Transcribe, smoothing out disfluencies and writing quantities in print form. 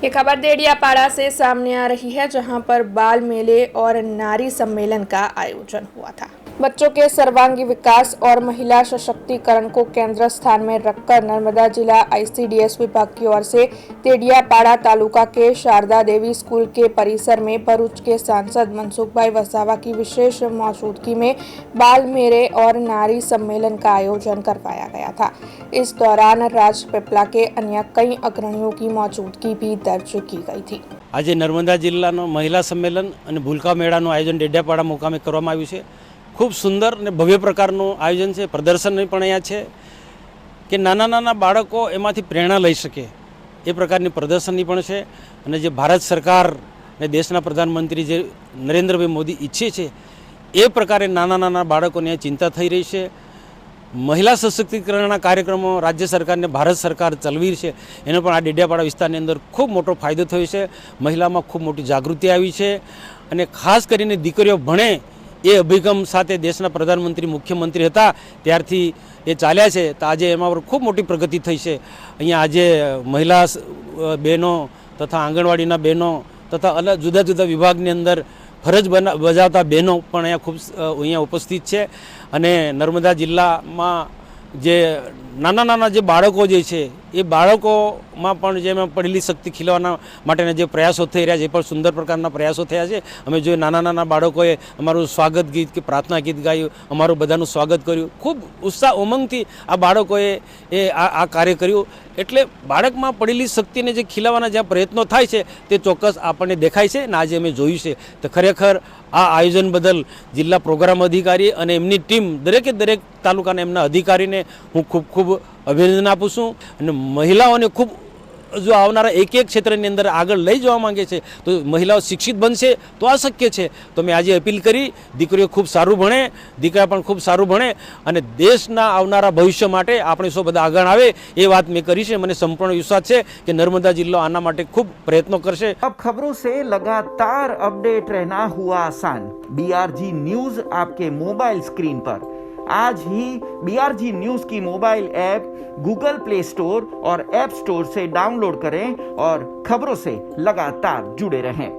ये खबर देडियापाड़ा से सामने आ रही है, जहां पर बाल मेले और नारी सम्मेलन का आयोजन हुआ था। बच्चों के सर्वांगीण विकास और महिला सशक्तिकरण को केंद्र स्थान में रखकर नर्मदा जिला ICDS विभाग की ओर से देडियापाड़ा तालुका के शारदा देवी स्कूल के परिसर में भरूच के सांसद मनसुखभाई वसावा की विशेष मौजूदगी में बाल मेले और नारी सम्मेलन का आयोजन करवाया गया था। इस दौरान राजपीपला के अन्य कई अग्रणियों की मौजूदगी भी दर्ज की गई थी। आज नर्मदा जिल्लाનો મહિલા सम्मेलन અને ભૂલકા મેળાનું આયોજન ડેડિયાપાડા મુકામે કરવામાં આવ્યું છે। ખૂબ સુંદર અને ભવ્ય પ્રકારનું આયોજન છે। પ્રદર્શન પણ અહીંયા છે કે નાના નાના બાળકો એમાંથી પ્રેરણા લઈ શકે એ પ્રકારની પ્રદર્શનની પણ છે। અને જે ભારત સરકાર અને દેશના પ્રધાનમંત્રી જે નરેન્દ્રભાઈ મોદી ઈચ્છે છે એ પ્રકારે નાના નાના બાળકોને ચિંતા થઈ રહી છે। મહિલા સશક્તિકરણના કાર્યક્રમો રાજ્ય સરકારને ભારત સરકાર ચલાવી છે, એનો પણ આ ડેડિયાપાડા વિસ્તારની અંદર ખૂબ મોટો ફાયદો થયો છે। મહિલામાં ખૂબ મોટી જાગૃતિ આવી છે અને ખાસ કરીને દીકરીઓ ભણે એ અભિગમ સાથે દેશના પ્રધાનમંત્રી મુખ્યમંત્રી હતા ત્યારથી એ ચાલ્યા છે, તો આજે એમાં ખૂબ મોટી પ્રગતિ થઈ છે। અહીંયા આજે મહિલા બહેનો તથા આંગણવાડીના બહેનો તથા અલગ જુદા જુદા વિભાગની અંદર ફરજ બજાવતા બહેનો પણ અહીંયા ઉપસ્થિત છે। અને નર્મદા જિલ્લામાં જે નાના નાના જે બાળકો જે છે એ બાળકોમાં પણ જેમાં પડેલી શક્તિ ખીલવાના માટેના જે પ્રયાસો થઈ રહ્યા છે એ પણ સુંદર પ્રકારના પ્રયાસો થયા છે। અમે જો નાના નાના બાળકોએ અમારું સ્વાગત ગીત કે પ્રાર્થના ગીત ગાયું, અમારું બધાનું સ્વાગત કર્યું, ખૂબ ઉત્સાહ ઉમંગથી આ બાળકોએ આ કાર્ય કર્યું। એટલે બાળકમાં પડેલી શક્તિને જે ખીલવાના જ્યાં પ્રયત્નો થાય છે તે ચોક્કસ આપણને દેખાય છે અને આજે અમે જોયું છે। તો ખરેખર આ આયોજન બદલ જિલ્લા પ્રોગ્રામ અધિકારી અને એમની ટીમ દરેકે દરેક તાલુકાના એમના અધિકારીને હું ખૂબ ખૂબ અભિનંદન આપું છું। અને મહિલાઓને ખૂબ જો આવનારા એક એક ક્ષેત્રની અંદર આગળ લઈ જવા માંગે છે તો મહિલાઓ શિક્ષિત બનશે તો આ શક્ય છે। તો મેં આજે અપીલ કરી દીકરીઓ ખૂબ સારું ભણે, દીકરા પણ ખૂબ સારું ભણે અને દેશના આવનારા ભવિષ્ય માટે આપણે સૌ બધા આગળ આવે એ વાત મેં કરી છે। મને સંપૂર્ણ વિશ્વાસ છે કે નર્મદા જિલ્લો આના માટે ખૂબ પ્રયત્નો કરશે। अब खबरों से लगातार अपडेट रहना हुआ आसान। BRG न्यूज आपके मोबाइल स्क्रीन पर आज ही BRG न्यूज की mobile app Google play store और ऐप स्टोर से डाउनलोड करें और खबरों से लगातार जुड़े रहें।